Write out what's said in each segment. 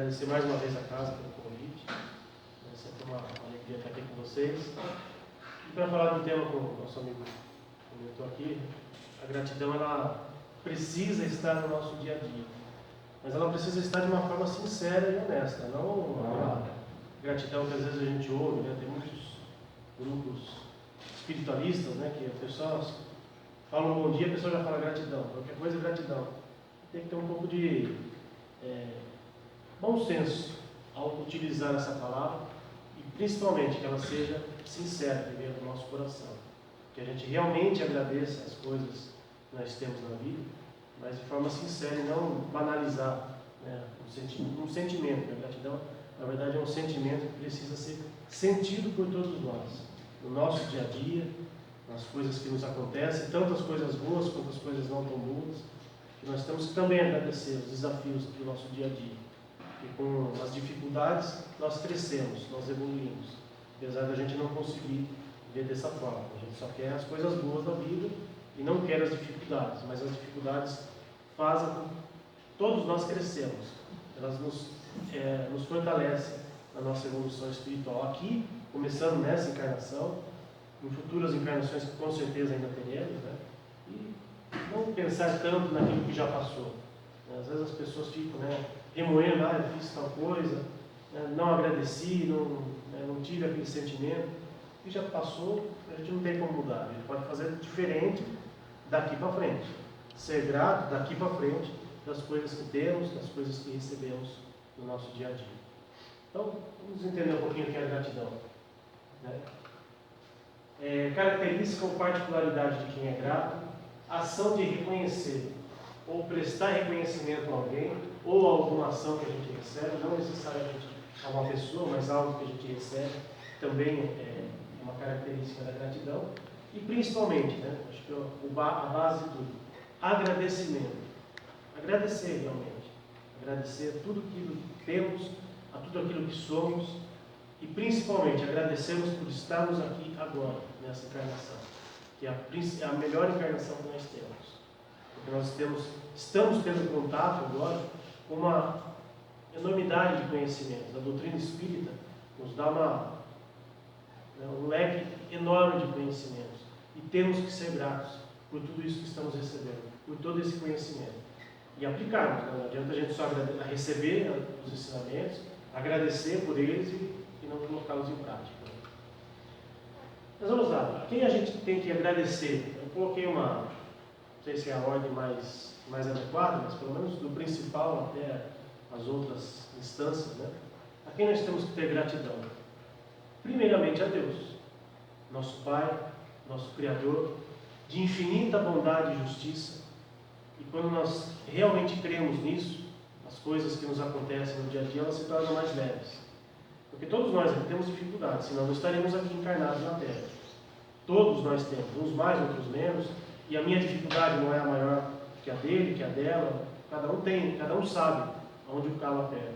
agradecer mais uma vez a casa pelo convite. É sempre uma alegria estar aqui com vocês. E para falar do tema com o nosso amigo comentou aqui, a gratidão ela precisa estar no nosso dia a dia. Mas ela precisa estar de uma forma sincera e honesta, não aquela gratidão que às vezes a gente ouve, né? Tem muitos grupos espiritualistas, né? Que as pessoas falam um bom dia, a pessoa já fala gratidão, qualquer coisa é gratidão. Tem que ter um pouco de bom senso ao utilizar essa palavra e principalmente que ela seja sincera primeiro no nosso coração, que a gente realmente agradeça as coisas que nós temos na vida, mas de forma sincera e não banalizar, né, um sentimento. A gratidão, na verdade, é um sentimento que precisa ser sentido por todos nós, no nosso dia a dia, nas coisas que nos acontecem, tanto as coisas boas quanto as coisas não tão boas, que nós temos que também agradecer os desafios do nosso dia a dia. E com as dificuldades nós crescemos, nós evoluímos, apesar da gente não conseguir ver dessa forma. A gente só quer as coisas boas da vida e não quer as dificuldades, mas as dificuldades fazem com que todos nós crescemos, elas nos fortalecem na nossa evolução espiritual aqui, começando nessa encarnação, em futuras encarnações que com certeza ainda teremos, né? E não pensar tanto naquilo que já passou. Às vezes as pessoas ficam, né, remoendo, eu fiz tal coisa, né, não agradeci, não tive aquele sentimento, e já passou, a gente não tem como mudar, a gente pode fazer diferente daqui para frente, ser grato daqui para frente das coisas que temos, das coisas que recebemos no nosso dia a dia. Então, vamos entender um pouquinho o que é a gratidão, né? Característica ou particularidade de quem é grato, ação de reconhecer ou prestar reconhecimento a alguém ou a alguma ação que a gente recebe, não necessariamente a uma pessoa, mas algo que a gente recebe, também é uma característica da gratidão. E principalmente, né, acho que a base de tudo, agradecimento. Agradecer realmente, agradecer a tudo aquilo que temos, a tudo aquilo que somos e principalmente agradecemos por estarmos aqui agora, nessa encarnação, que é a melhor encarnação que nós temos. Porque nós estamos tendo contato agora com uma enormidade de conhecimentos. A doutrina espírita nos dá um leque enorme de conhecimentos. E temos que ser gratos por tudo isso que estamos recebendo, por todo esse conhecimento. E aplicarmos, né? Não adianta a gente só receber os ensinamentos, agradecer por eles e não colocá-los em prática. Mas vamos lá, quem a gente tem que agradecer? Eu coloquei não sei se é a ordem mais adequada, mas pelo menos do principal até as outras instâncias, né? A quem nós temos que ter gratidão? Primeiramente a Deus, nosso Pai, nosso Criador, de infinita bondade e justiça. E quando nós realmente cremos nisso, as coisas que nos acontecem no dia a dia, elas se tornam mais leves. Porque todos nós temos dificuldades, senão não estaremos aqui encarnados na Terra. Todos nós temos, uns mais, outros menos, e a minha dificuldade não é a maior que a dele, que a dela. Cada um sabe aonde o calo aperta.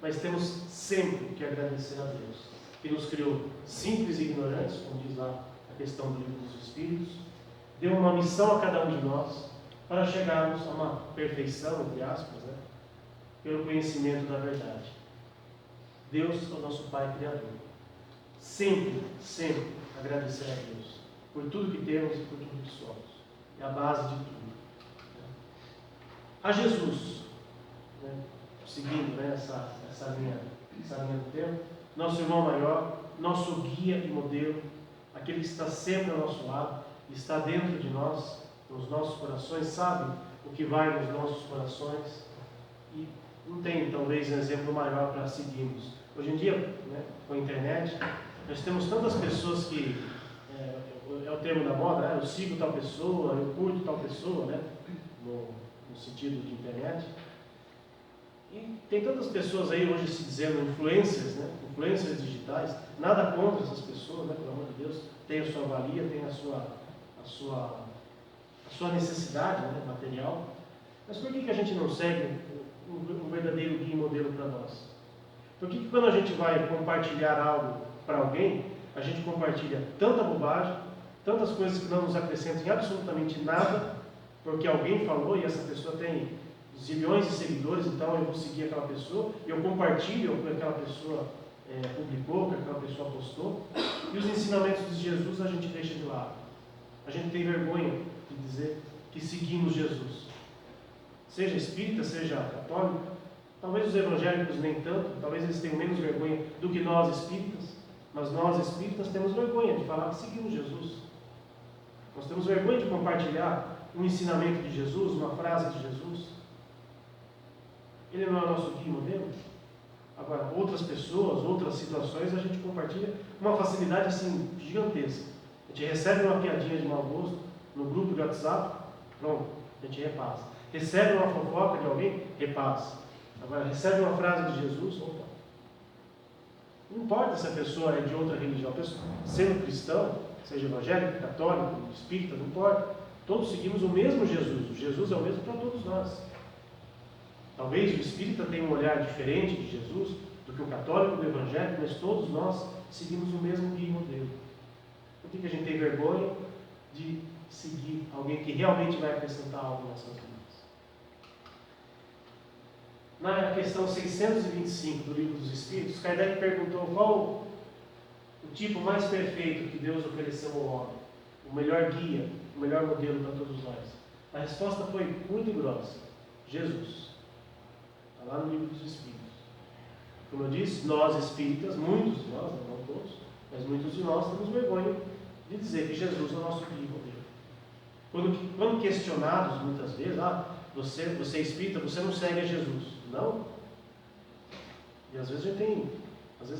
Mas temos sempre que agradecer a Deus, que nos criou simples e ignorantes, como diz lá a questão do Livro dos Espíritos, deu uma missão a cada um de nós para chegarmos a uma perfeição, entre aspas, né, pelo conhecimento da verdade. Deus é o nosso Pai Criador. Sempre agradecer a Deus por tudo que temos e por tudo que somos. É a base de tudo. A Jesus, né, seguindo, né, essa linha do tempo, nosso irmão maior, nosso guia e modelo, aquele que está sempre ao nosso lado, está dentro de nós, nos nossos corações, sabe o que vai nos nossos corações e não tem talvez um exemplo maior para seguirmos. Hoje em dia, né, com a internet, nós temos tantas pessoas que, é o termo da moda, né, eu sigo tal pessoa, eu curto tal pessoa, né, no sentido de internet. E tem tantas pessoas aí hoje se dizendo influencers, né, influencers digitais, nada contra essas pessoas, né, pelo amor de Deus, tem a sua valia, tem a sua necessidade, né, material. Mas por que a gente não segue um verdadeiro guia e modelo para nós? Por que quando a gente vai compartilhar algo para alguém, a gente compartilha tanta bobagem, tantas coisas que não nos acrescentam em absolutamente nada, porque alguém falou e essa pessoa tem zilhões de seguidores, então eu vou seguir aquela pessoa, eu compartilho o que aquela pessoa publicou, o que aquela pessoa postou, e os ensinamentos de Jesus a gente deixa de lado. A gente tem vergonha de dizer que seguimos Jesus. Seja espírita, seja católico, talvez os evangélicos nem tanto, talvez eles tenham menos vergonha do que nós espíritas, mas nós espíritas temos vergonha de falar que seguimos Jesus. Nós temos vergonha de compartilhar um ensinamento de Jesus, uma frase de Jesus. Ele não é o nosso guia e modelo? Agora, outras pessoas, outras situações, a gente compartilha com uma facilidade assim, gigantesca. A gente recebe uma piadinha de mau gosto no grupo de WhatsApp, pronto, a gente repassa. Recebe uma fofoca de alguém, repassa. Agora, recebe uma frase de Jesus, opa. Não importa se a pessoa é de outra religião, sendo cristão, seja evangélico, católico, espírita, não importa. Todos seguimos o mesmo Jesus. O Jesus é o mesmo para todos nós. Talvez o espírita tenha um olhar diferente de Jesus do que o católico, do evangélico, mas todos nós seguimos o mesmo guia e modelo. Por que a gente tem vergonha de seguir alguém que realmente vai acrescentar algo nas nossas vidas? Na questão 625 do Livro dos Espíritos, Kardec perguntou qual o tipo mais perfeito que Deus ofereceu ao homem, o melhor guia, o melhor modelo para todos nós. A resposta foi muito grossa: Jesus. Está lá no Livro dos Espíritos. Como eu disse, nós espíritas, muitos de nós, não todos, mas muitos de nós temos vergonha de dizer que Jesus é o nosso guia e modelo. Quando questionados muitas vezes, você é espírita, você não segue a Jesus. Não. E às vezes a gente tem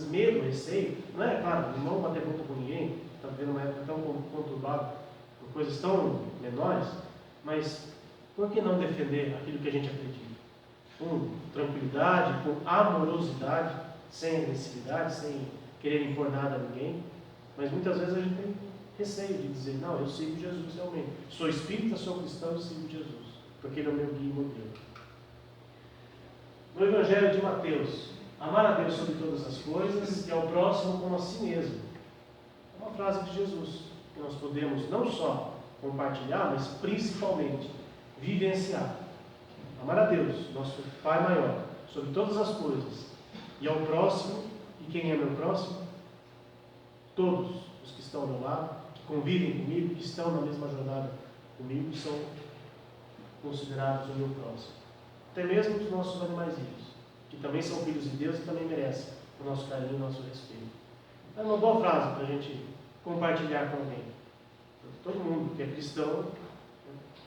medo, receio. Não é, claro, não bater boca com ninguém, está vivendo uma época tão conturbada, por coisas tão menores, mas por que não defender aquilo que a gente acredita? Com tranquilidade, com amorosidade, sem agressividade, sem querer impor nada a ninguém. Mas muitas vezes a gente tem receio de dizer: não, eu sigo Jesus realmente. Sou espírita, sou cristão, eu sigo Jesus, porque ele é o meu guia e modelo. No Evangelho de Mateus, amar a Deus sobre todas as coisas e ao próximo como a si mesmo. É uma frase de Jesus que nós podemos não só compartilhar, mas principalmente vivenciar. Amar a Deus, nosso Pai maior, sobre todas as coisas, e ao próximo. E quem é meu próximo? Todos os que estão ao meu lado, que convivem comigo, que estão na mesma jornada comigo, são considerados o meu próximo. Até mesmo os nossos animaizinhos, que também são filhos de Deus e também merecem o nosso carinho e o nosso respeito. É uma boa frase para a gente compartilhar com alguém. Todo mundo que é cristão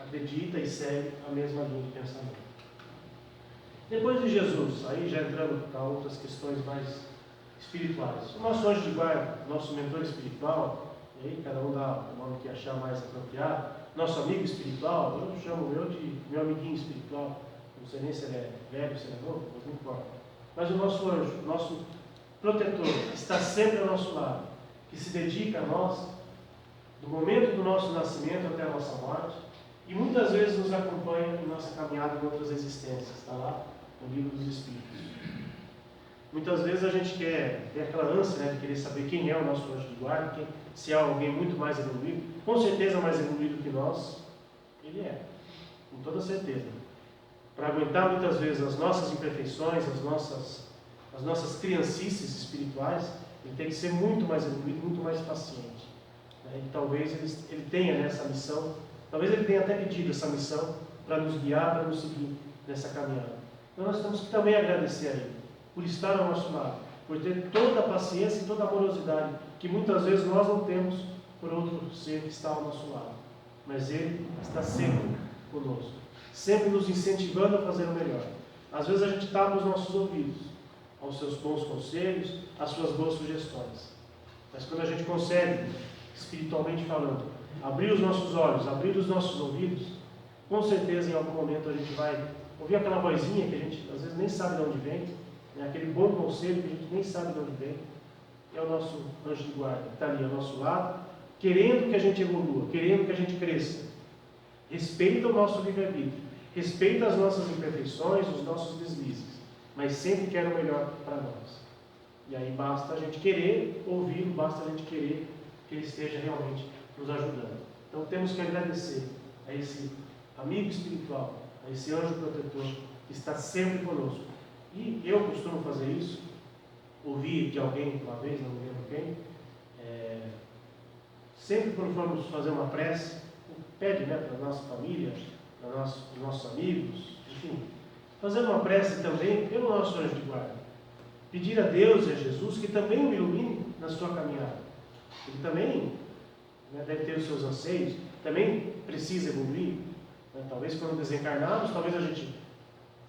acredita e segue a mesma linha de pensamento. Depois de Jesus, aí já entrando para outras questões mais espirituais. O nosso anjo de guarda, nosso mentor espiritual, e aí cada um dá o nome que achar mais apropriado, nosso amigo espiritual, eu chamo o meu de meu amiguinho espiritual, não sei nem se ele é velho, se ele é novo, não importa. Mas o nosso anjo, nosso protetor, que está sempre ao nosso lado, que se dedica a nós, do momento do nosso nascimento até a nossa morte, e muitas vezes nos acompanha em nossa caminhada em outras existências, está lá no Livro dos Espíritos. Muitas vezes a gente tem aquela ânsia, de querer saber quem é o nosso anjo de guarda, se é alguém muito mais evoluído, com certeza mais evoluído que nós, ele é, com toda certeza. Para aguentar muitas vezes as nossas imperfeições, as nossas criancices espirituais, ele tem que ser muito mais evoluído, muito mais paciente. E talvez ele tenha nessa missão, talvez ele tenha até pedido essa missão para nos guiar, para nos seguir nessa caminhada. Então nós temos que também agradecer a ele, por estar ao nosso lado, por ter toda a paciência e toda a amorosidade que muitas vezes nós não temos por outro ser que está ao nosso lado. Mas ele está sempre conosco, sempre nos incentivando a fazer o melhor. Às vezes a gente tapa os nossos ouvidos aos seus bons conselhos, às suas boas sugestões. Mas quando a gente consegue, espiritualmente falando, abrir os nossos olhos, abrir os nossos ouvidos, com certeza em algum momento a gente vai ouvir aquela vozinha que a gente às vezes nem sabe de onde vem, aquele bom conselho que a gente nem sabe de onde vem. É o nosso anjo de guarda, que está ali ao nosso lado, querendo que a gente evolua, querendo que a gente cresça. Respeita o nosso livre-arbítrio, respeita as nossas imperfeições, os nossos deslizes, mas sempre quer o melhor para nós. E aí basta a gente querer ouvi-lo, basta a gente querer que ele esteja realmente nos ajudando. Então temos que agradecer a esse amigo espiritual, a a esse anjo protetor que está sempre conosco. E eu costumo fazer isso, ouvi de alguém uma vez, não me lembro quem, sempre quando formos fazer uma prece, pede, né, para a nossa família, para os nossos amigos, enfim, fazer uma prece também pelo nosso anjo de guarda. Pedir a Deus e a Jesus que também o ilumine na sua caminhada. Ele também, né, deve ter os seus anseios, também precisa evoluir. Né? Talvez quando desencarnarmos, talvez a gente,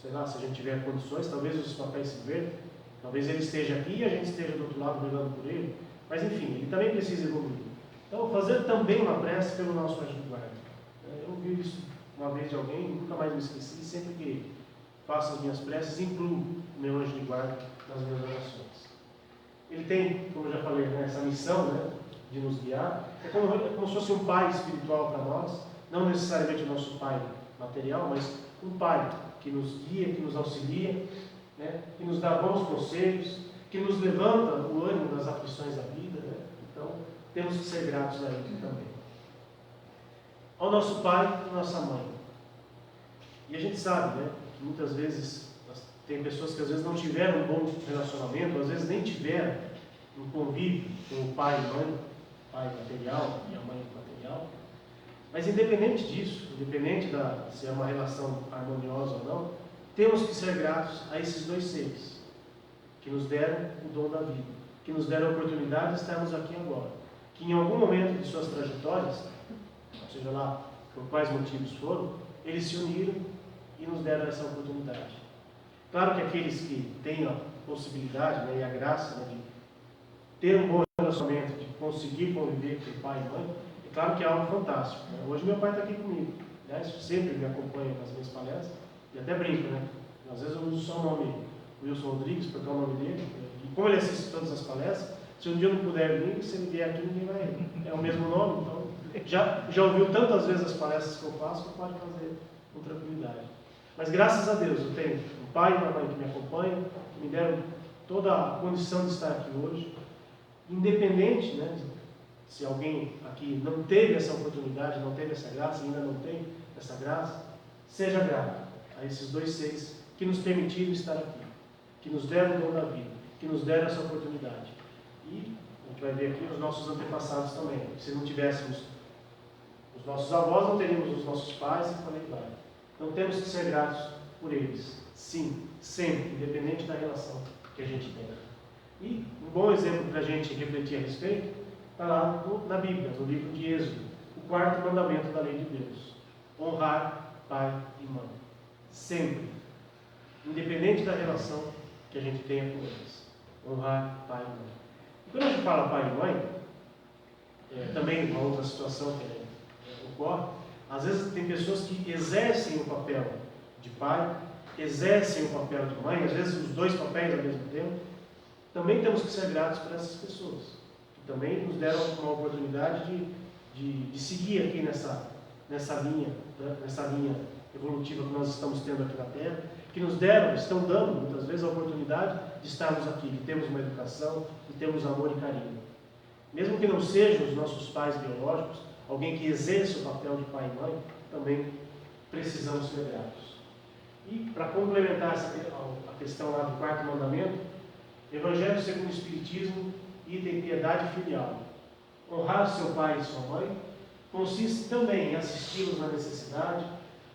sei lá, se a gente tiver condições, talvez os papéis se invertam, talvez ele esteja aqui e a gente esteja do outro lado brigando por ele, mas enfim, ele também precisa evoluir. Então, fazer também uma prece pelo nosso anjo de guarda. Eu ouvi isso uma vez de alguém, nunca mais me esqueci, sempre que faço as minhas preces, incluo o meu anjo de guarda nas minhas orações. Ele tem, como eu já falei, né, essa missão, né, de nos guiar. É como se fosse um pai espiritual para nós, não necessariamente o nosso pai material, mas um pai que nos guia, que nos auxilia, né, que nos dá bons conselhos, que nos levanta o ânimo nas aflições da vida. Né? Então, temos que ser gratos a ele também. Ao nosso pai e nossa mãe. E a gente sabe, né, que muitas vezes tem pessoas que às vezes não tiveram um bom relacionamento, às vezes nem tiveram um convívio com o pai e mãe, pai material e a mãe material. Mas independente disso, independente se é uma relação harmoniosa ou não, temos que ser gratos a esses dois seres que nos deram o dom da vida, que nos deram a oportunidade de estarmos aqui agora, que em algum momento de suas trajetórias, seja lá por quais motivos foram, eles se uniram e nos deram essa oportunidade. Claro que aqueles que têm a possibilidade, né, e a graça, né, de ter um bom relacionamento, de conseguir conviver com o pai e mãe, é claro que é algo fantástico. Né? Hoje meu pai está aqui comigo, né? Sempre me acompanha nas minhas palestras, e até brinco, né? Às vezes eu uso só o nome Wilson Rodrigues, porque é o nome dele, e como ele assiste todas as palestras, se um dia eu não puder vir, se ele vier aqui, ninguém vai. É o mesmo nome, então já ouviu tantas vezes as palestras que eu faço, que pode fazer com tranquilidade. Mas graças a Deus eu tenho um pai e uma mãe que me acompanham, que me deram toda a condição de estar aqui hoje, independente, né, se alguém aqui não teve essa oportunidade, não teve essa graça, ainda não tem essa graça, seja grato a esses dois seres que nos permitiram estar aqui, que nos deram o dom da vida, que nos deram essa oportunidade. E a gente vai ver aqui os nossos antepassados também. Se não tivéssemos os nossos avós, não teríamos os nossos pais e por aí vai. Então temos que ser gratos por eles, sim, sempre, independente da relação que a gente tem. E um bom exemplo para a gente refletir a respeito está lá na Bíblia, no livro de Êxodo, o 4º mandamento da lei de Deus: honrar pai e mãe, sempre, independente da relação que a gente tenha com eles. Honrar pai e mãe. E quando a gente fala pai e mãe, também uma outra situação que ocorre, às vezes tem pessoas que exercem o papel de pai, exercem o papel de mãe, às vezes os dois papéis ao mesmo tempo. Também temos que ser gratos por essas pessoas, que também nos deram uma oportunidade de seguir aqui nessa linha evolutiva que nós estamos tendo aqui na Terra, que nos estão dando muitas vezes a oportunidade de estarmos aqui, de termos uma educação, de termos amor e carinho. Mesmo que não sejam os nossos pais biológicos, alguém que exerce o papel de pai e mãe, também precisamos ser gratos. E para complementar a questão lá do 4º mandamento, Evangelho segundo o Espiritismo, item piedade filial. Honrar seu pai e sua mãe consiste também em assisti-los na necessidade,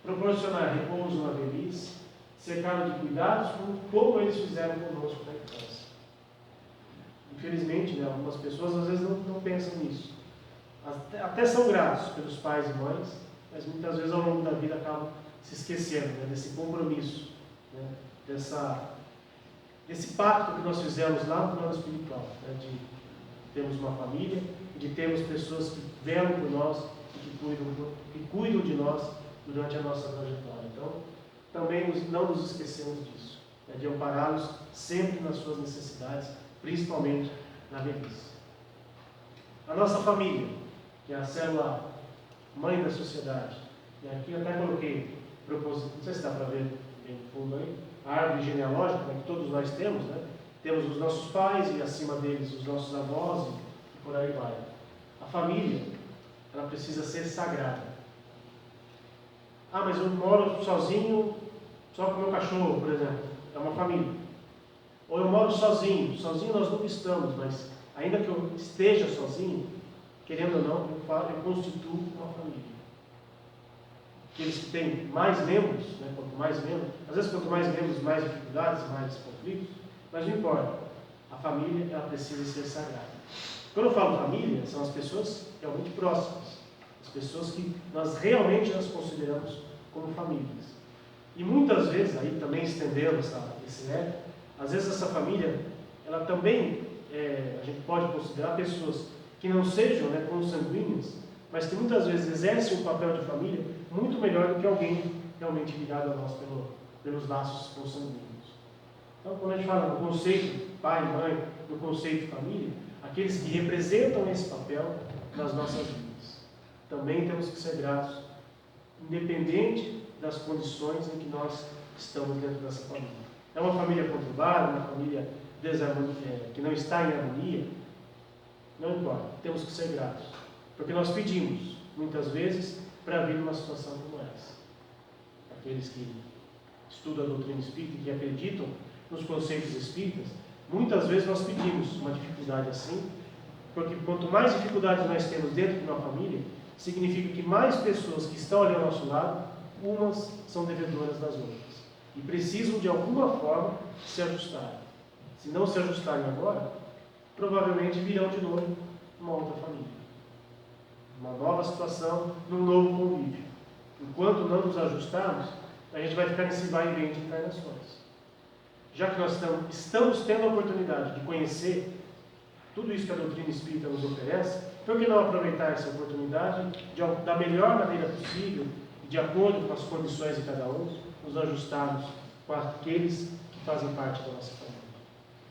proporcionar repouso na velhice, cercá-los de cuidados, como eles fizeram conosco na infância. Infelizmente, né, algumas pessoas às vezes não pensam nisso. Até são gratos pelos pais e mães, mas muitas vezes ao longo da vida acabam se esquecendo, né, desse compromisso, né, desse pacto que nós fizemos lá no plano espiritual, né, de termos uma família, de termos pessoas que velam por nós e que cuidam de nós durante a nossa trajetória. Então, também não nos esquecemos disso, né, de ampará-los sempre nas suas necessidades, principalmente na velhice. A nossa família, que é a célula mãe da sociedade, e aqui até coloquei propósito, não sei se dá para ver bem fundo aí, a árvore genealógica, né, que todos nós temos, né? Temos os nossos pais e acima deles os nossos avós e por aí vai. A família, ela precisa ser sagrada. Ah, mas eu moro sozinho, só com o meu cachorro, por exemplo. É uma família. Ou eu moro sozinho. Sozinho nós nunca estamos, mas ainda que eu esteja sozinho, querendo ou não, eu constituo uma família. Aqueles que têm mais membros, né, quanto mais membros, às vezes quanto mais membros, mais dificuldades, mais conflitos, mas não importa. A família, ela precisa ser sagrada. Quando eu falo família, são as pessoas realmente próximas. As pessoas que nós realmente as consideramos como famílias. E muitas vezes, aí também estendendo esse leque, às vezes essa família, ela também, a gente pode considerar pessoas que não sejam, né, consanguíneas, mas que muitas vezes exercem um papel de família muito melhor do que alguém realmente ligado a nós pelos laços consanguíneos. Então, quando a gente fala no conceito pai, mãe, no conceito família, aqueles que representam esse papel nas nossas vidas, também temos que ser gratos, independente das condições em que nós estamos dentro dessa família. É uma família conturbada, uma família que não está em harmonia, não importa, temos que ser gratos, porque nós pedimos, muitas vezes, para vir numa situação como essa. Aqueles que estudam a doutrina espírita e que acreditam nos conceitos espíritas, muitas vezes nós pedimos uma dificuldade assim, porque quanto mais dificuldades nós temos dentro de uma família, significa que mais pessoas que estão ali ao nosso lado, umas são devedoras das outras e precisam de alguma forma se ajustarem. Se não se ajustarem agora, provavelmente virão de novo uma outra família, uma nova situação, num novo convívio. Enquanto não nos ajustarmos, a gente vai ficar nesse vai e vem de encarnações. Já que nós estamos tendo a oportunidade de conhecer tudo isso que a doutrina espírita nos oferece, por que não aproveitar essa oportunidade da melhor maneira possível, de acordo com as condições de cada um, nos ajustarmos com aqueles que fazem parte da nossa família.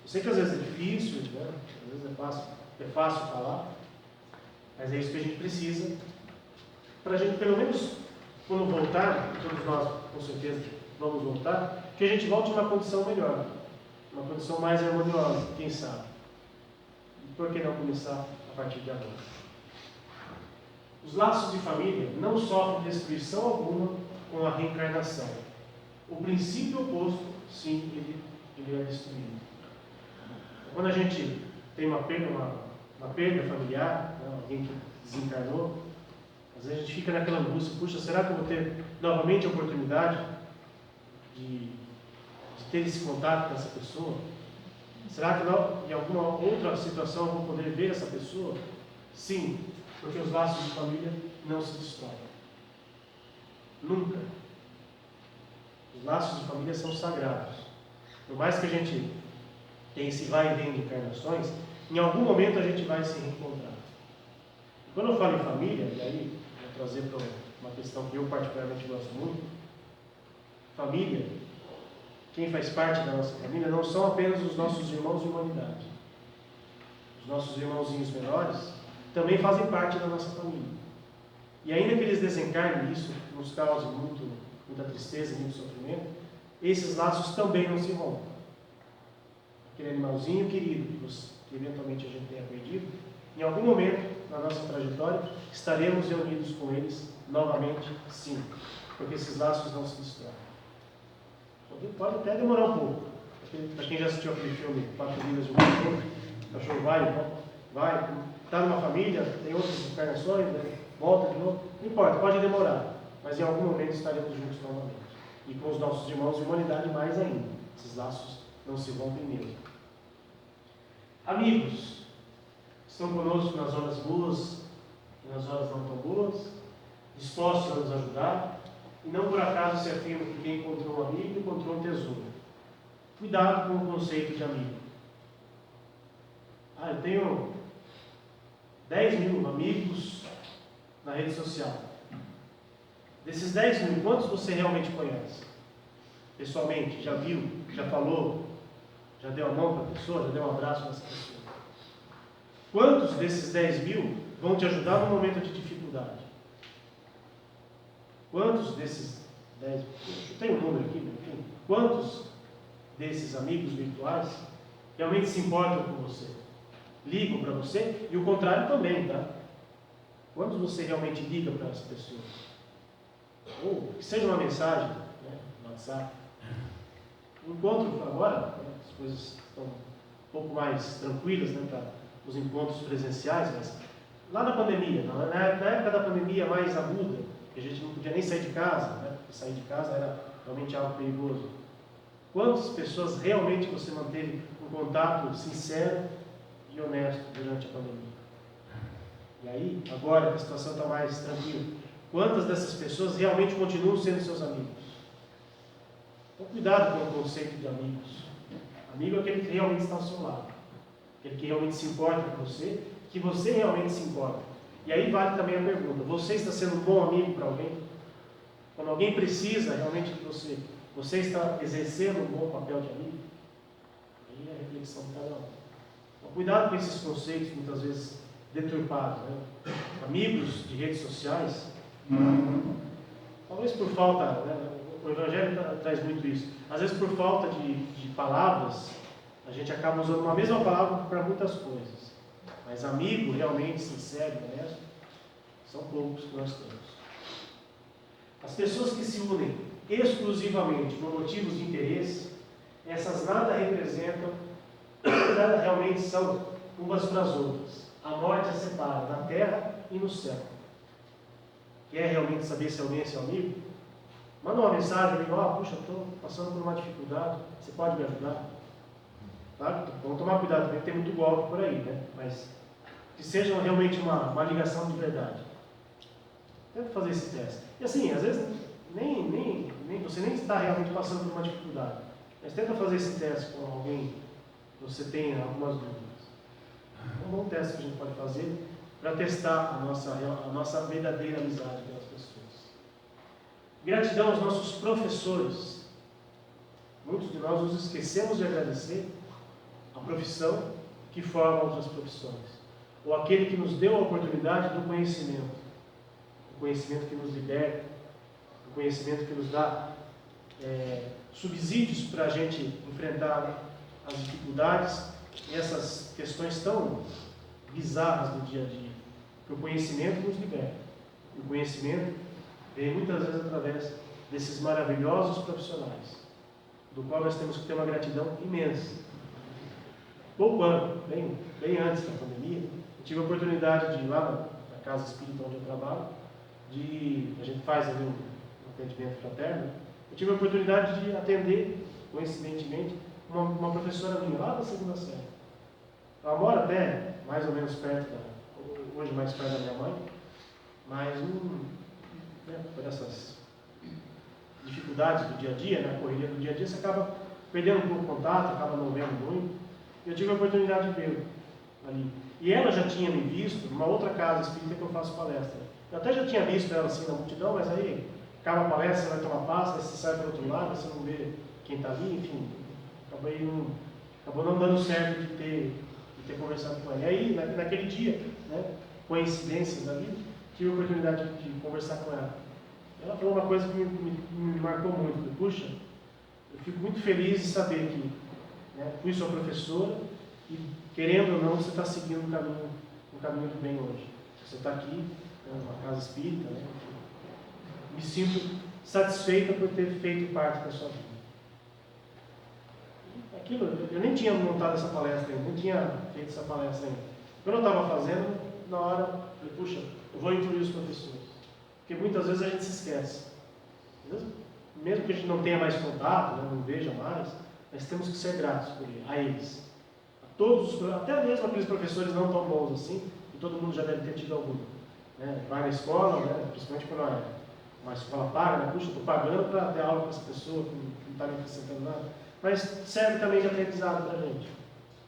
Eu sei que às vezes é difícil, né? Às vezes é fácil falar, mas é isso que a gente precisa, para a gente, pelo menos, quando voltar, todos nós com certeza vamos voltar, que a gente volte numa condição melhor, uma condição mais harmoniosa, quem sabe. E por que não começar a partir de agora? Os laços de família não sofrem destruição alguma com a reencarnação. O princípio oposto, sim, ele é destruído. Quando a gente tem uma perda familiar, né, alguém que desencarnou, às vezes a gente fica naquela angústia, puxa, será que eu vou ter novamente a oportunidade de ter esse contato com essa pessoa? Será que em alguma outra situação eu vou poder ver essa pessoa? Sim, porque os laços de família não se destroem. Nunca. Os laços de família são sagrados. Por mais que a gente tenha esse vai e vem de encarnações, em algum momento a gente vai se reencontrar. E quando eu falo em família, e aí vou trazer para uma questão que eu particularmente gosto muito, família, quem faz parte da nossa família não são apenas os nossos irmãos de humanidade. Os nossos irmãozinhos menores também fazem parte da nossa família. E ainda que eles desencarnem, isso nos cause muita tristeza e muito sofrimento, esses laços também não se rompem. Aquele animalzinho querido que eventualmente a gente tenha perdido, em algum momento na nossa trajetória estaremos reunidos com eles novamente, sim, porque esses laços não se destroem. Pode até demorar um pouco. Para quem já assistiu aquele filme 4 Vidas de um Cachorro, o cachorro vai, está numa família, tem outras encarnações, né? Volta de novo, não importa, pode demorar, mas em algum momento estaremos juntos novamente. E com os nossos irmãos de humanidade mais ainda. Esses laços não se rompem mesmo. Amigos, estão conosco nas horas boas e nas horas não tão boas, dispostos a nos ajudar, e não por acaso se afirma que quem encontrou um amigo encontrou um tesouro. Cuidado com o conceito de amigo. Eu tenho 10.000 amigos na rede social. Desses 10.000, quantos você realmente conhece? Pessoalmente, já viu, já falou, já deu a mão para a pessoa, já deu um abraço nessa pessoa? Quantos desses 10.000 vão te ajudar no momento de dificuldade? Quantos desses 10, eu tenho um número aqui, enfim, quantos desses amigos virtuais realmente se importam com você? Ligam para você? E o contrário também, tá? Quantos você realmente liga para as pessoas? ou que seja uma mensagem, né, no WhatsApp. O encontro agora, né, as coisas estão um pouco mais tranquilas, né, para os encontros presenciais, mas lá na pandemia, na época da pandemia mais aguda, que a gente não podia nem sair de casa, né, porque sair de casa era realmente algo perigoso. Quantas pessoas realmente você manteve um contato sincero e honesto durante a pandemia? E aí, agora que a situação está mais tranquila, quantas dessas pessoas realmente continuam sendo seus amigos? Então, cuidado com o conceito de amigos. Amigo é aquele que realmente está ao seu lado, aquele que realmente se importa com você, que você realmente se importa. E aí vale também a pergunta: você está sendo um bom amigo para alguém? Quando alguém precisa realmente de você, você está exercendo um bom papel de amigo? Aí é a reflexão de cada um. Então, cuidado com esses conceitos muitas vezes deturpados, né? Amigos de redes sociais, talvez por falta, né? O Evangelho traz muito isso. Às vezes por falta de palavras, a gente acaba usando uma mesma palavra para muitas coisas. Mas amigo realmente sincero e honesto, são poucos que nós temos. As pessoas que se unem exclusivamente por motivos de interesse, essas nada representam, nada realmente são umas para as outras. A morte as separa na terra e no céu. Quer realmente saber se alguém é seu amigo? Manda uma mensagem, amigo: puxa, estou passando por uma dificuldade, você pode me ajudar? Claro, vamos tomar cuidado também, tem muito golpe por aí, né? Mas que seja realmente uma ligação de verdade. Tenta fazer esse teste. E assim, às vezes, você nem está realmente passando por uma dificuldade, mas tenta fazer esse teste com alguém que você tem algumas dúvidas. É um bom teste que a gente pode fazer para testar a nossa verdadeira amizade pelas pessoas. Gratidão aos nossos professores. Muitos de nós nos esquecemos de agradecer a profissão que forma outras profissões, ou aquele que nos deu a oportunidade do conhecimento, o conhecimento que nos liberta, o conhecimento que nos dá subsídios para a gente enfrentar as dificuldades e essas questões tão bizarras do dia a dia. Porque o conhecimento nos liberta. O conhecimento vem muitas vezes através desses maravilhosos profissionais, do qual nós temos que ter uma gratidão imensa. Pouco bem antes da pandemia, eu tive a oportunidade de ir lá na casa espírita onde eu trabalho, a gente faz ali um atendimento fraterno. Eu tive a oportunidade de atender, coincidentemente, uma professora minha lá da segunda série. Ela mora até mais ou menos hoje mais perto da minha mãe, mas por essas dificuldades do dia a dia, né, a correria do dia a dia, você acaba perdendo um pouco o contato, acaba não vendo muito. Eu tive a oportunidade de vê-la ali. E ela já tinha me visto numa outra casa espírita que eu faço palestra. Eu até já tinha visto ela assim na multidão, mas aí acaba a palestra, você vai tomar passo, aí você sai para o outro lado, você não vê quem está ali, enfim. Acabou não dando certo de ter conversado com ela. E aí, naquele dia, né, coincidências da vida, tive a oportunidade de conversar com ela. Ela falou uma coisa que me marcou muito. Puxa, eu fico muito feliz de saber que, né, fui sua professora e, querendo ou não, você está seguindo um caminho do bem hoje. Você está aqui, né, numa casa espírita, né, me sinto satisfeita por ter feito parte da sua vida. Eu nem tinha montado essa palestra ainda, nem tinha feito essa palestra ainda. Quando eu estava fazendo, na hora, eu falei: puxa, eu vou incluir os professores. Porque muitas vezes a gente se esquece. Mesmo que a gente não tenha mais contato, né, não veja mais, mas temos que ser gratos a eles. Até mesmo aqueles professores não tão bons assim, e todo mundo já deve ter tido algum. Né? Vai na escola, né, principalmente quando é uma escola paga, né? Puxa, estou pagando para ter aula com essa pessoa que não está me acrescentando nada. Mas serve também de aprendizado para a gente,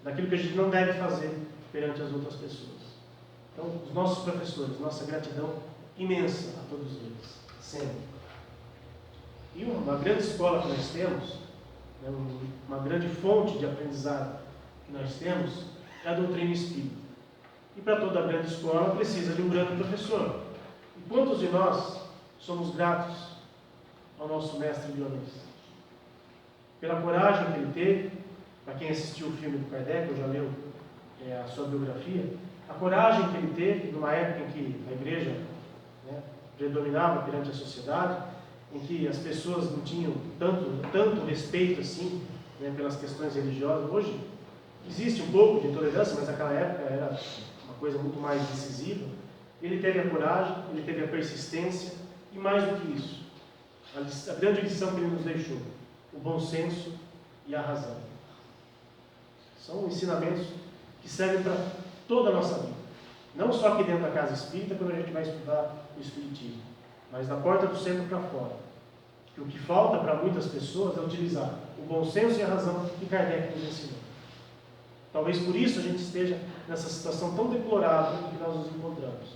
daquilo que a gente não deve fazer perante as outras pessoas. Então, os nossos professores, nossa gratidão imensa a todos eles, sempre. E uma grande escola que nós temos, né, uma grande fonte de aprendizado que nós temos, é a doutrina espírita. E para toda a grande escola precisa de um grande professor. E quantos de nós somos gratos ao nosso mestre Dionísio? Pela coragem que ele teve, para quem assistiu o filme do Kardec, ou já leu a sua biografia, a coragem que ele teve numa época em que a igreja, né, predominava perante a sociedade, em que as pessoas não tinham tanto respeito assim, né, pelas questões religiosas. Hoje existe um pouco de intolerância, mas naquela época era uma coisa muito mais decisiva. Ele teve a coragem, ele teve a persistência e, mais do que isso, a grande lição que ele nos deixou: o bom senso e a razão. São ensinamentos que servem para toda a nossa vida. Não só aqui dentro da casa espírita, quando a gente vai estudar o Espiritismo, mas da porta do centro para fora. Que o que falta para muitas pessoas é utilizar o bom senso e a razão que Kardec nos ensinou. Talvez por isso a gente esteja nessa situação tão deplorável em que nós nos encontramos,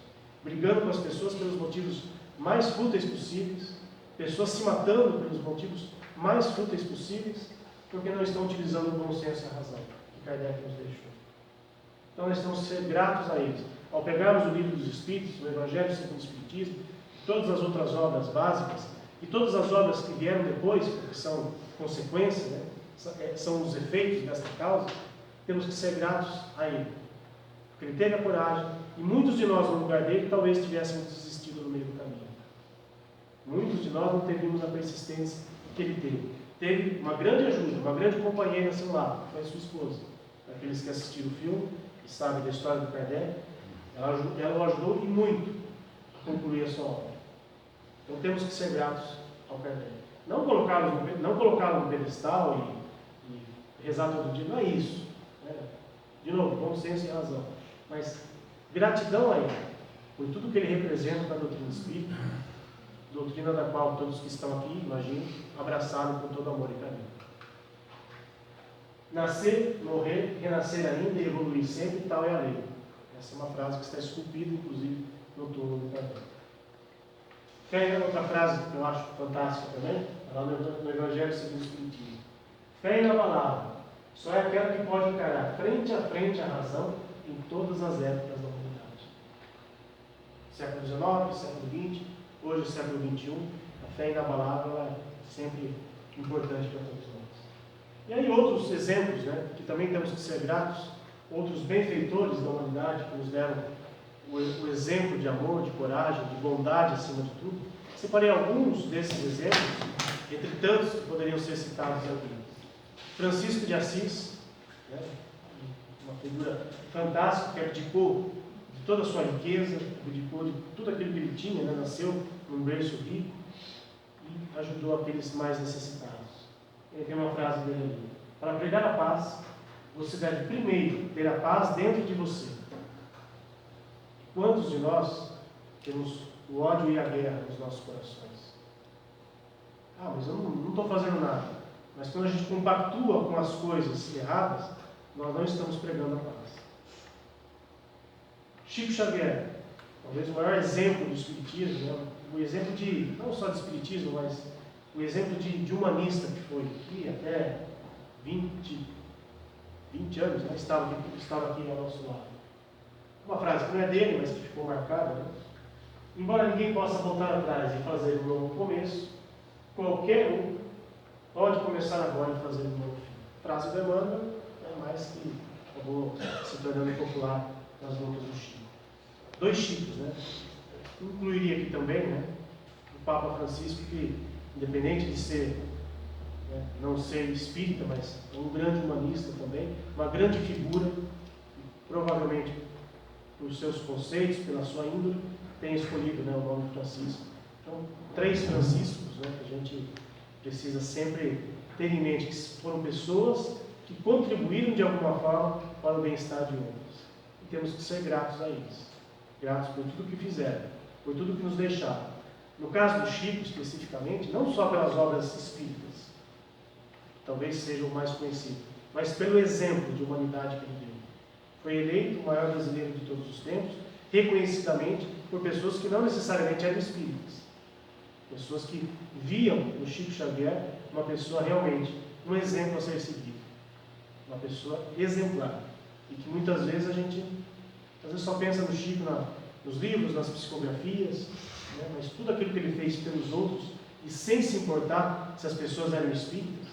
brigando com as pessoas pelos motivos mais fúteis possíveis, pessoas se matando pelos motivos mais fúteis possíveis, porque não estão utilizando o bom senso e a razão que Kardec nos deixou. Então nós temos que ser gratos a eles. Ao pegarmos o Livro dos Espíritos, o Evangelho segundo o Espiritismo, todas as outras obras básicas, e todas as obras que vieram depois, porque são consequência, né? São os efeitos desta causa, temos que ser gratos a ele. Porque ele teve a coragem, e muitos de nós, no lugar dele, talvez tivéssemos desistido no meio do caminho. Muitos de nós não teríamos a persistência que ele teve. Teve uma grande ajuda, uma grande companheira a seu lado, que foi a sua esposa. Aqueles que assistiram o filme, que sabem da história do Kardec, ela o ajudou e muito a concluir a sua obra. Então temos que ser gratos ao Kardec. Não colocá-lo no pedestal e rezar todo dia, não é isso. Né? De novo, bom senso e razão. Mas gratidão a ele, por tudo que ele representa na doutrina espírita, doutrina da qual todos que estão aqui, imagino, abraçaram com todo amor e carinho. Nascer, morrer, renascer ainda e evoluir sempre, tal é a lei. Essa é uma frase que está esculpida, inclusive, no túmulo do Kardec. Fé é outra frase que eu acho fantástica também, lá no Evangelho segundo o Espiritismo. Fé inabalável, só é aquela que pode encarar frente a frente a razão em todas as épocas da humanidade. Século XIX, século XX, hoje o século XXI, a fé inabalável é sempre importante para todos nós. E aí outros exemplos, né, que também temos que ser gratos, outros benfeitores da humanidade que nos deram o exemplo de amor, de coragem, de bondade acima de tudo. Separei alguns desses exemplos, entre tantos que poderiam ser citados aqui. Francisco de Assis, né, uma figura fantástica que abdicou de toda a sua riqueza, abdicou de tudo aquilo que ele tinha, né, nasceu num berço rico e ajudou aqueles mais necessitados. Ele tem uma frase dele ali: para pregar a paz, você deve primeiro ter a paz dentro de você. Quantos de nós temos o ódio e a guerra nos nossos corações? Ah, mas eu não estou fazendo nada. Mas quando a gente compactua com as coisas erradas, nós não estamos pregando a paz. Chico Xavier, talvez o maior exemplo do Espiritismo, né? O exemplo de, não só de Espiritismo, mas o exemplo de humanista que foi, que até 20 anos, né, estava aqui ao nosso lado. Uma frase que não é dele, mas que ficou marcada, né? Embora ninguém possa voltar atrás e fazer um novo começo, qualquer um pode começar agora e fazer um novo fim. Frase do Emmanuel, mais que acabou se tornando popular nas bocas do Chico. Dois Chicos, né? Incluiria aqui também, né, o Papa Francisco, que, independente de ser, né, não ser espírita, mas é um grande humanista também, uma grande figura, provavelmente por seus conceitos, pela sua índole, tem escolhido, né, o nome de Francisco. Então, 3 Franciscos, né, que a gente precisa sempre ter em mente, que foram pessoas que contribuíram de alguma forma para o bem-estar de outros. E temos que ser gratos a eles. Gratos por tudo que fizeram, por tudo que nos deixaram. No caso do Chico, especificamente, não só pelas obras espíritas, talvez seja o mais conhecido, mas pelo exemplo de humanidade que ele deu. Foi eleito o maior brasileiro de todos os tempos, reconhecidamente por pessoas que não necessariamente eram espíritas. Pessoas que viam no Chico Xavier uma pessoa realmente, um exemplo a ser seguido. Uma pessoa exemplar. E que muitas vezes a gente só pensa no Chico nos livros, nas psicografias, né? Mas tudo aquilo que ele fez pelos outros, e sem se importar se as pessoas eram espíritas,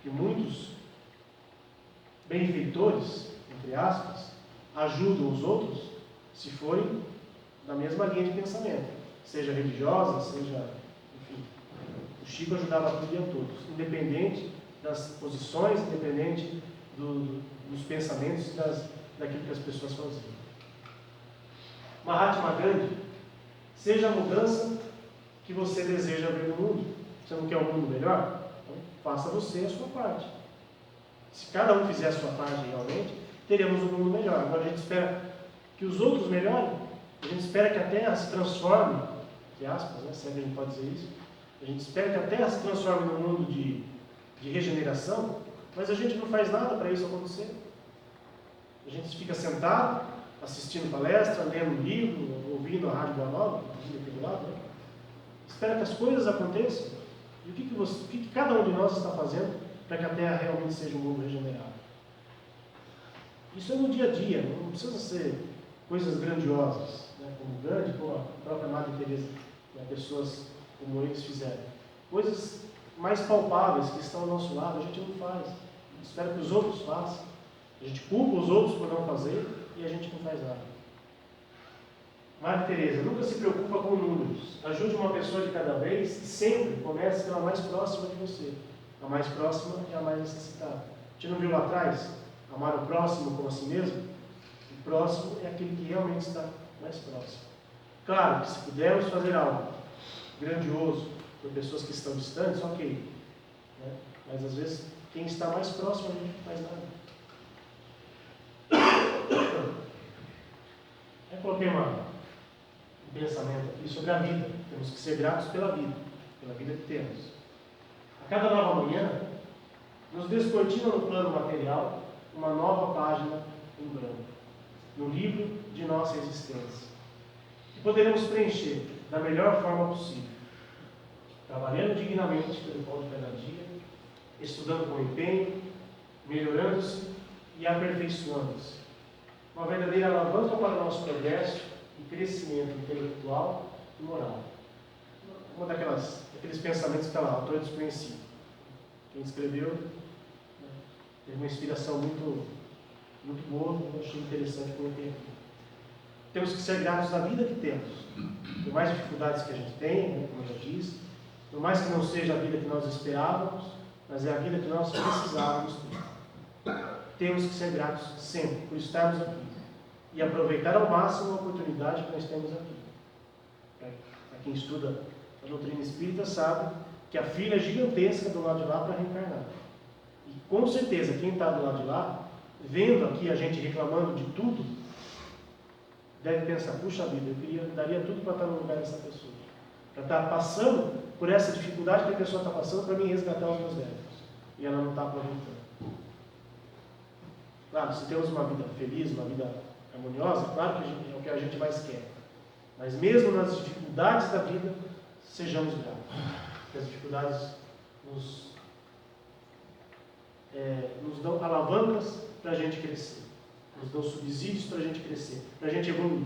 e muitos benfeitores, entre aspas, ajudam os outros se forem da mesma linha de pensamento, seja religiosa, seja, enfim, Chico ajudava tudo e a todos, independente das posições, independente dos pensamentos e daquilo que as pessoas faziam. Mahatma Gandhi, seja a mudança que você deseja ver no mundo. Você não quer um mundo melhor? Então, faça você a sua parte. Se cada um fizer a sua parte realmente, teremos um mundo melhor. Agora a gente espera que os outros melhorem, a gente espera que a Terra se transforme, entre aspas, né, se a gente pode dizer isso, a gente espera que a Terra se transforme num mundo de regeneração, mas a gente não faz nada para isso acontecer. A gente fica sentado, assistindo palestra, lendo livro, ouvindo a Rádio Boa Nova, aqui do lado, né? Espera que as coisas aconteçam. E o que cada um de nós está fazendo para que a Terra realmente seja um mundo regenerado? Isso é no dia a dia, não precisa ser coisas grandiosas, né? Como Gandhi, como a própria Madre Teresa, né? Pessoas como eles fizeram. Coisas mais palpáveis que estão ao nosso lado, a gente não faz. A gente espera que os outros façam. A gente culpa os outros por não fazer e a gente não faz nada. Madre Teresa, nunca se preocupa com números. Ajude uma pessoa de cada vez e sempre comece pela mais próxima de você. A mais próxima é a mais necessitada. A gente não viu lá atrás? Amar o próximo como a si mesmo? O próximo é aquele que realmente está mais próximo. Claro que se pudermos fazer algo grandioso por pessoas que estão distantes, ok. Né? Mas às vezes quem está mais próximo a gente não faz nada. Eu coloquei um pensamento aqui sobre a vida. Temos que ser gratos pela vida que temos. A cada nova manhã, nos descortina no plano material uma nova página em branco, no livro de nossa existência, que poderemos preencher da melhor forma possível, trabalhando dignamente pelo pão de cada dia, estudando com empenho, melhorando-se e aperfeiçoando-se. Uma verdadeira alavanca para o nosso progresso e crescimento intelectual e moral. Uma daqueles pensamentos que aquela autora desconhecia. Quem escreveu teve uma inspiração muito, muito boa, eu achei interessante colocar aqui. Temos que ser gratos à vida que temos. Por mais dificuldades que a gente tem, né, como eu já disse, por mais que não seja a vida que nós esperávamos, mas é a vida que nós precisávamos ter. Temos que ser gratos sempre por estarmos aqui e aproveitar ao máximo a oportunidade que nós temos aqui. Para quem estuda a doutrina espírita sabe que a fila é gigantesca do lado de lá para reencarnar. E com certeza quem está do lado de lá, vendo aqui a gente reclamando de tudo, deve pensar, puxa vida, eu daria tudo para estar no lugar dessa pessoa. Para estar passando por essa dificuldade que a pessoa está passando para mim resgatar os meus débitos. E ela não está aproveitando. Claro, se temos uma vida feliz, uma vida harmoniosa, claro que é o que a gente mais quer. Mas mesmo nas dificuldades da vida, sejamos gratos. Porque as dificuldades nos dão alavancas para a gente crescer. Nos dão subsídios para a gente crescer, para a gente evoluir.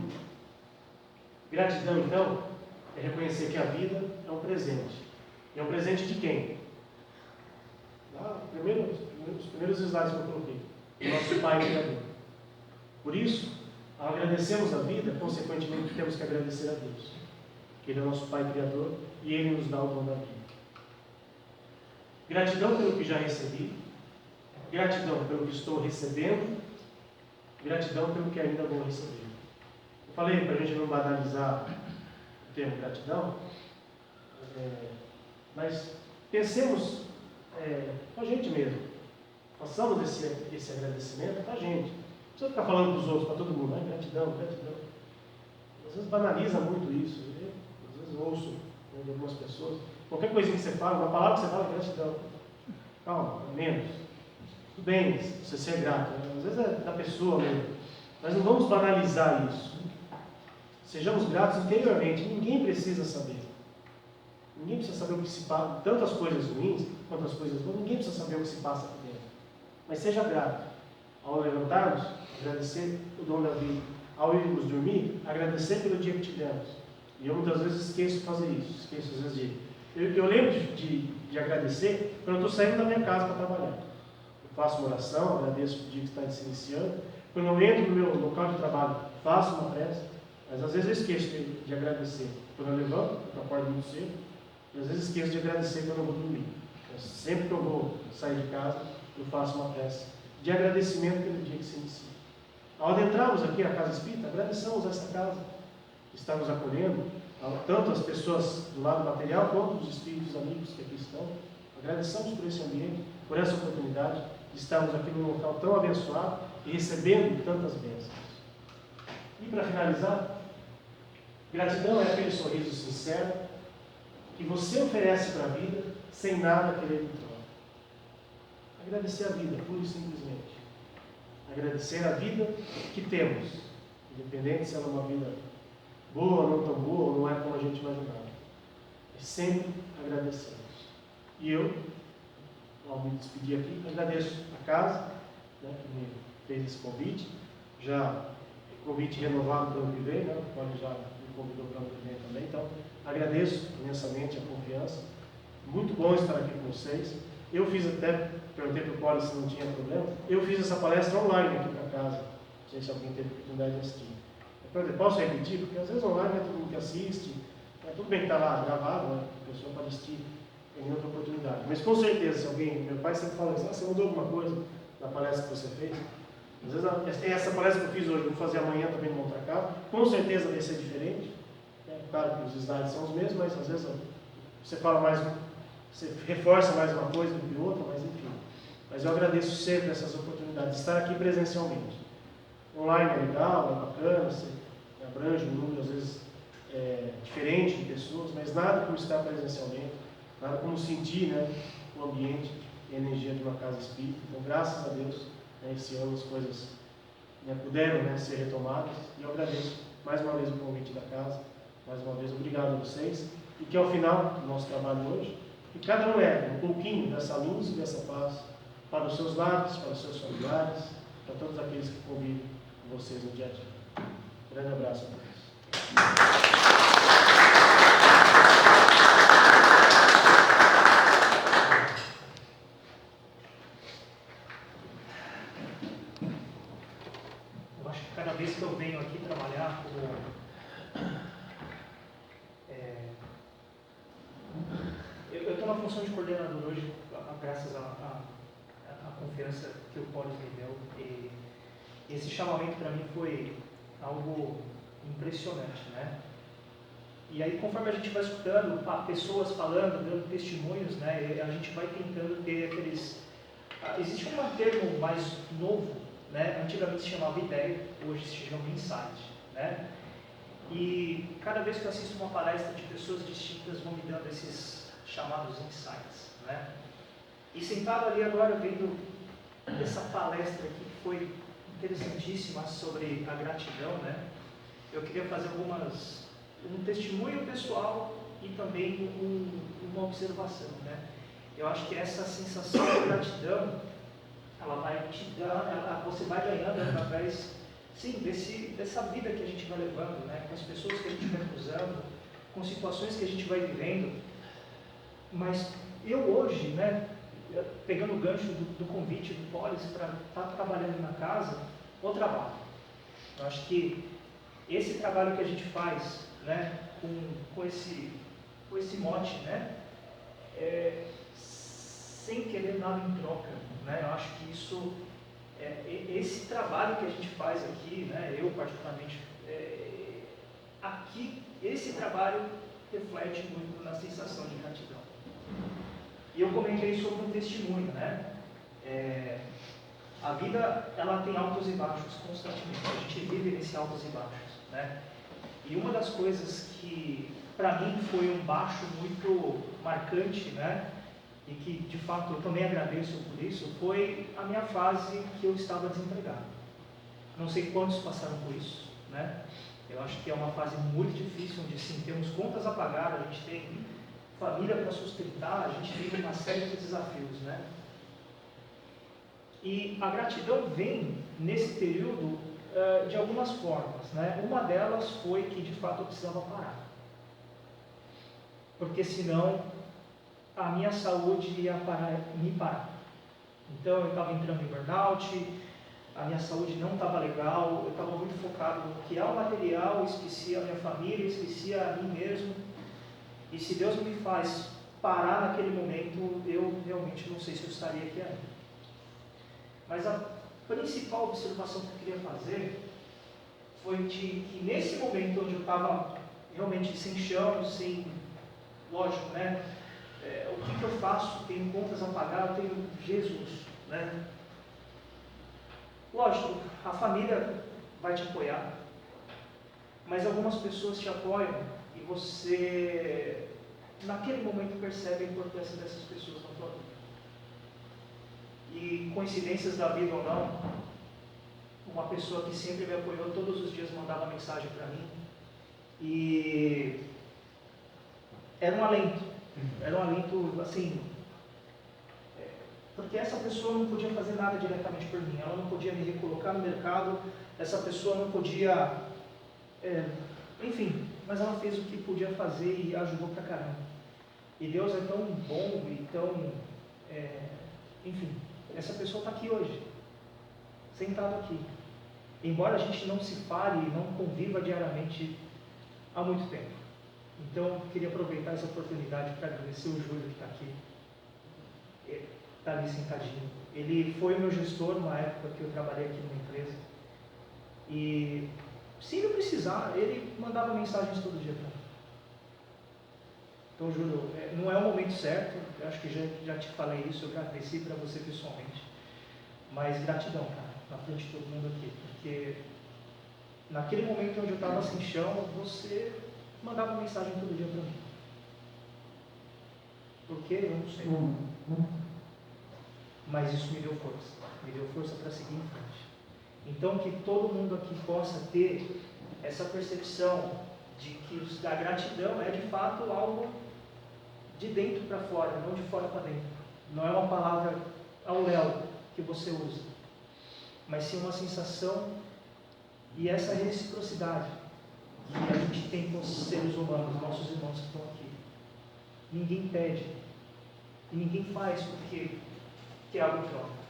Gratidão, então, é reconhecer que a vida é um presente. E é um presente de quem? Os primeiros slides que eu coloquei. O nosso Pai Criador. Por isso, ao agradecemos a vida, consequentemente temos que agradecer a Deus. Que Ele é o nosso Pai Criador e Ele nos dá o dom da vida. Gratidão pelo que já recebi. Gratidão pelo que estou recebendo. Gratidão pelo que ainda vou receber. Eu falei para a gente não banalizar o termo gratidão, mas pensemos com a gente mesmo. Façamos esse agradecimento para a gente. Não precisa ficar falando para os outros, para todo mundo. Gratidão, gratidão. Às vezes banaliza muito isso. Às vezes eu ouço de algumas pessoas. Qualquer coisinha que você fala, uma palavra que você fala, gratidão. Calma, menos. Tudo bem você ser grato. Às vezes é da pessoa mesmo. Mas não vamos banalizar isso. Sejamos gratos interiormente. Ninguém precisa saber. Ninguém precisa saber o que se passa. Tanto as coisas ruins quanto as coisas boas. Ninguém precisa saber o que se passa aqui dentro. Mas seja grato. Ao levantarmos, agradecer o dom da vida. Ao irmos dormir, agradecer pelo dia que tivemos. E eu muitas vezes esqueço de fazer isso. Esqueço às vezes de... Eu lembro de agradecer quando eu estou saindo da minha casa para trabalhar. Eu faço uma oração, agradeço o dia que está se iniciando. Quando eu entro no meu local de trabalho, faço uma prece. Mas às vezes eu esqueço de agradecer. Quando eu levanto, eu acordo muito cedo, E às vezes esqueço de agradecer quando eu vou dormir. Sempre que eu vou sair de casa, eu faço uma prece de agradecimento pelo dia que se inicia. Ao adentrarmos aqui a casa espírita, agradeçamos essa casa que está nos acolhendo, tanto as pessoas do lado material, quanto os espíritos amigos que aqui estão. Agradeçamos por esse ambiente, por essa oportunidade de estarmos aqui num local tão abençoado e recebendo tantas bênçãos. E para finalizar, gratidão é aquele sorriso sincero que você oferece para a vida sem nada querer em troca. Agradecer a vida, pura e simplesmente. Agradecer a vida que temos, independente se ela é uma vida boa ou não tão boa, ou não é como a gente imaginava. É sempre agradecemos. E eu, ao me despedir aqui, agradeço a casa, né, que me fez esse convite. Já convite renovado para o ano que vem, né, o Paulo já me convidou para o ano que vem também. Então, agradeço imensamente a confiança. Muito bom estar aqui com vocês. Eu fiz até, perguntei para o Paulo se não tinha problema, eu fiz essa palestra online aqui para casa. Não sei se alguém teve oportunidade de assistir. Eu posso repetir? Porque às vezes online não é todo mundo que assiste. Tudo bem que está lá gravado, né? A pessoa pode assistir em outra oportunidade. Mas com certeza, se alguém, meu pai sempre fala assim, você mudou alguma coisa na palestra que você fez? Às vezes essa palestra que eu fiz hoje, vou fazer amanhã também no Monte Carlo, com certeza vai ser diferente. Claro que os slides são os mesmos, mas às vezes você fala mais, você reforça mais uma coisa do que outra, mas enfim. Mas eu agradeço sempre essas oportunidades de estar aqui presencialmente. Online é legal, é bacana, você abrange um número às vezes diferente de pessoas, mas nada como estar presencialmente, nada como sentir, né, o ambiente e a energia de uma casa espírita. Então, graças a Deus, né, esse ano as coisas, né, puderam, né, ser retomadas, e eu agradeço mais uma vez o convite da casa. Mais uma vez, obrigado a vocês. E que ao final do nosso trabalho hoje, que cada um leve um pouquinho dessa luz e dessa paz para os seus lares, para os seus familiares, para todos aqueles que convivem com vocês no dia a dia. Um grande abraço a todos. Eu acho que cada vez que eu venho aqui trabalhar eu estou na função de coordenador hoje, graças à confiança que o Paulo me deu. E esse chamamento para mim foi algo impressionante, né? E aí, conforme a gente vai escutando pessoas falando, dando testemunhos, né, a gente vai tentando ter aqueles... Existe um termo mais novo, né? Antigamente se chamava ideia, hoje se chama insight, né? E cada vez que eu assisto uma palestra de pessoas distintas vão me dando esses chamados insights, né? E sentado ali agora vendo essa palestra aqui que foi interessantíssima sobre a gratidão, né? Eu queria fazer um testemunho pessoal e também uma observação, né? Eu acho que essa sensação de gratidão, ela vai te dar, você vai ganhando através, sim, dessa vida que a gente vai levando, né? Com as pessoas que a gente vai cruzando, com situações que a gente vai vivendo. Mas eu hoje, né, pegando o gancho do convite do Polis para estar trabalhando na casa, o trabalho. Eu acho que esse trabalho que a gente faz, né, com esse mote, né, sem querer nada em troca, né, eu acho que isso, esse trabalho que a gente faz aqui, né, eu particularmente, aqui, esse trabalho reflete muito na sensação de gratidão. E eu comentei sobre um testemunho, né? A vida, ela tem altos e baixos constantemente. A gente vive nesse altos e baixos, né? E uma das coisas que, para mim, foi um baixo muito marcante, né? E que, de fato, eu também agradeço por isso, foi a minha fase que eu estava desempregado. Não sei quantos passaram por isso, né? Eu acho que é uma fase muito difícil, onde, sim, temos contas a pagar, a gente tem família para sustentar, a gente vive uma série de desafios, né? E a gratidão vem nesse período de algumas formas, né? Uma delas foi que de fato eu precisava parar, porque senão a minha saúde ia me parar. Então eu estava entrando em burnout, a minha saúde não estava legal, eu estava muito focado no que é o material, esquecia a minha família, esquecia a mim mesmo. E se Deus me faz parar naquele momento, eu realmente não sei se eu estaria aqui ainda. Mas a principal observação que eu queria fazer foi de que nesse momento onde eu estava realmente sem chão, sem, lógico, né? O que eu faço? Tenho contas a pagar, eu tenho Jesus, né? Lógico, a família vai te apoiar, mas algumas pessoas te apoiam e você, naquele momento, percebe a importância dessas pessoas na tua vida. E coincidências da vida ou não, uma pessoa que sempre me apoiou, todos os dias mandava mensagem para mim, e era um alento assim, porque essa pessoa não podia fazer nada diretamente por mim, ela não podia me recolocar no mercado, essa pessoa não podia, enfim, mas ela fez o que podia fazer e ajudou pra caramba. E Deus é tão bom e tão, enfim, essa pessoa está aqui hoje, sentado aqui. Embora a gente não se fale, não conviva diariamente há muito tempo. Então, eu queria aproveitar essa oportunidade para agradecer o Júlio que está aqui, está ali sentadinho. Ele foi o meu gestor numa época que eu trabalhei aqui numa empresa. E, se ele precisar, ele mandava mensagens todo dia para mim. Então, Júlio, não é o momento certo, eu acho que já te falei isso, eu agradeci para você pessoalmente. Mas gratidão, cara, na frente de todo mundo aqui, porque naquele momento onde eu estava sem chão, você mandava mensagem todo dia para mim. Por quê? Eu não sei. Mas isso me deu força para seguir em frente. Então, que todo mundo aqui possa ter essa percepção de que a gratidão é de fato algo de dentro para fora, não de fora para dentro. Não é uma palavra ao léu que você usa, mas sim uma sensação e essa reciprocidade que a gente tem com os seres humanos, nossos irmãos que estão aqui. Ninguém pede e ninguém faz porque quer algo em troca.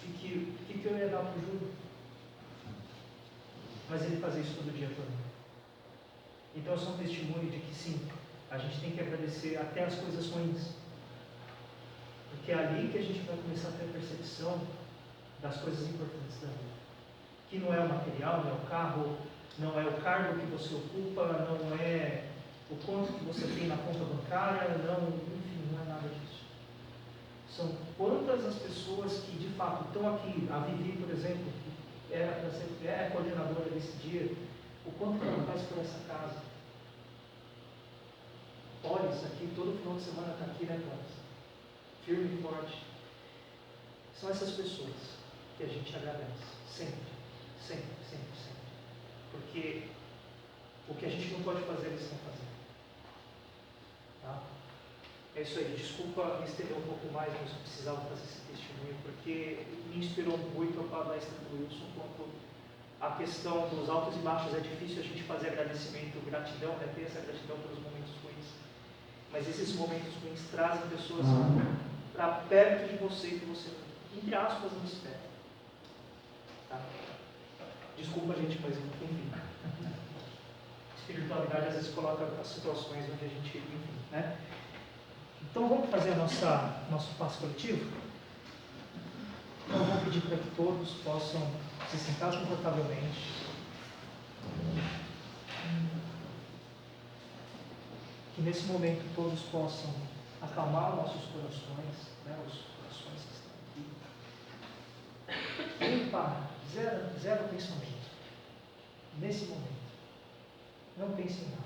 O que eu ia dar para o Júlio? Mas ele fazia isso todo dia para mim. Então eu sou um testemunho de que sim, a gente tem que agradecer até as coisas ruins. Porque é ali que a gente vai começar a ter a percepção das coisas importantes da vida. Que não é o material, não é o carro, não é o cargo que você ocupa, não é o quanto que você tem na conta bancária, enfim, não é nada disso. São quantas as pessoas que de fato estão aqui, a Vivi, por exemplo, que é a coordenadora desse dia, o quanto que ela faz por essa casa. Olha, isso aqui, todo final de semana está aqui, né, Cláudia? Firme e forte. São essas pessoas que a gente agradece, sempre. Porque o que a gente não pode fazer, eles estão fazendo. Tá? É isso aí, desculpa me estender um pouco mais, mas eu precisava fazer esse testemunho, porque me inspirou muito a palestra do Wilson, quanto a questão dos altos e baixos. É difícil a gente fazer agradecimento, gratidão, né? Ter essa gratidão pelos momentos ruins. Mas esses momentos ruins trazem pessoas para perto de você que você, entre aspas, não espera. Tá? Desculpa, gente, mas enfim. Espiritualidade às vezes coloca as situações onde a gente, enfim, né? Então vamos fazer nosso passo coletivo? Então eu vou pedir para que todos possam se sentar confortavelmente. Que nesse momento todos possam acalmar nossos corações, né, os corações que estão aqui. E para, zero pensamento. Nesse momento. Não pense em nada.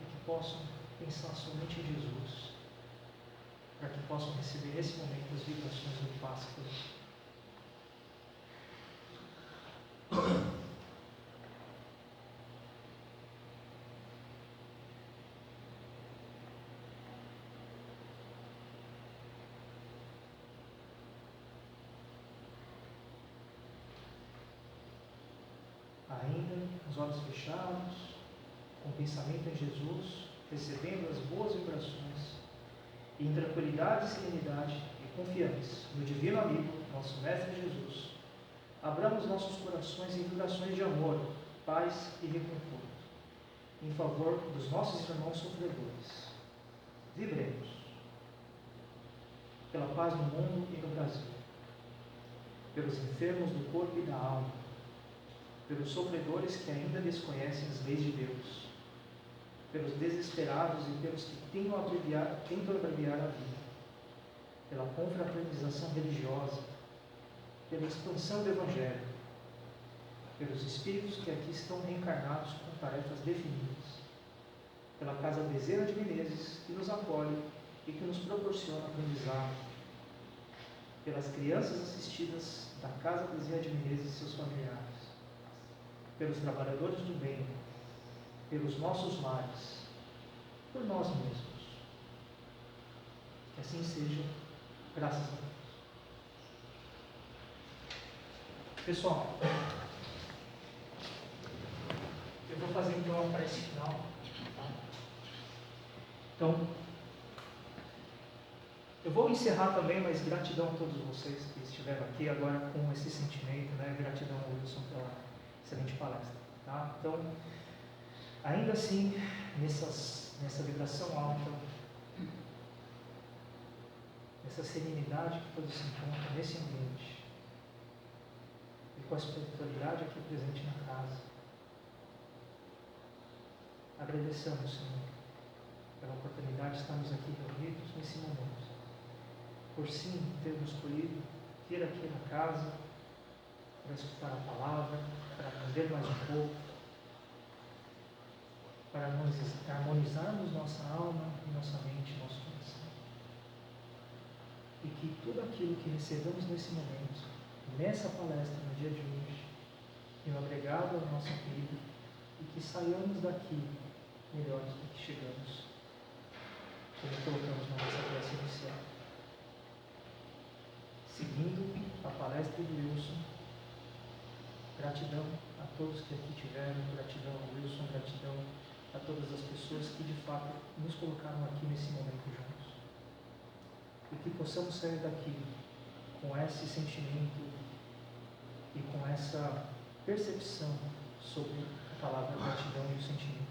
E que possam pensar somente em Jesus, para que possam receber nesse momento as vibrações do Páscoa. Ainda, os olhos fechados, com o pensamento em Jesus, recebendo as boas vibrações, e em tranquilidade, serenidade e confiança no Divino Amigo, nosso Mestre Jesus, abramos nossos corações em vibrações de amor, paz e reconforto, em favor dos nossos irmãos sofredores. Vibremos pela paz no mundo e no Brasil, pelos enfermos do corpo e da alma, pelos sofredores que ainda desconhecem as leis de Deus, pelos desesperados e pelos que tentam abreviar a vida, pela confraternização religiosa, pela expansão do Evangelho, pelos espíritos que aqui estão reencarnados com tarefas definidas, pela Casa Bezerra de Menezes, que nos acolhe e que nos proporciona aprendizado, pelas crianças assistidas da Casa Bezerra de Menezes e seus familiares, pelos trabalhadores do bem, pelos nossos lares, por nós mesmos. Que assim seja, graças a Deus. Pessoal, eu vou fazer então a prece final. Tá? Então, eu vou encerrar também, mas gratidão a todos vocês que estiveram aqui agora com esse sentimento, né? Gratidão ao Wilson pela excelente palestra. Tá? Então, ainda assim, nessa vibração alta, nessa serenidade que todos se encontram nesse ambiente, e com a espiritualidade aqui presente na casa, agradecemos, Senhor, pela oportunidade de estarmos aqui reunidos nesse momento, por sim termos escolhido vir aqui na casa para escutar a palavra, para aprender mais um pouco, para nós harmonizarmos nossa alma e nossa mente, nosso coração. E que tudo aquilo que recebemos nesse momento, nessa palestra no dia de hoje, tenha agregado à nossa vida e que saiamos daqui melhores do que chegamos, como colocamos na nossa prece inicial. Seguindo a palestra do Wilson, gratidão a todos que aqui tiveram, gratidão ao Wilson, gratidão a todas as pessoas que de fato nos colocaram aqui nesse momento juntos. E que possamos sair daqui com esse sentimento e com essa percepção sobre a palavra gratidão e o sentimento.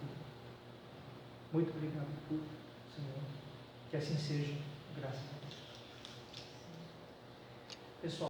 Muito obrigado por tudo, Senhor. Que assim seja, graças a Deus. Pessoal.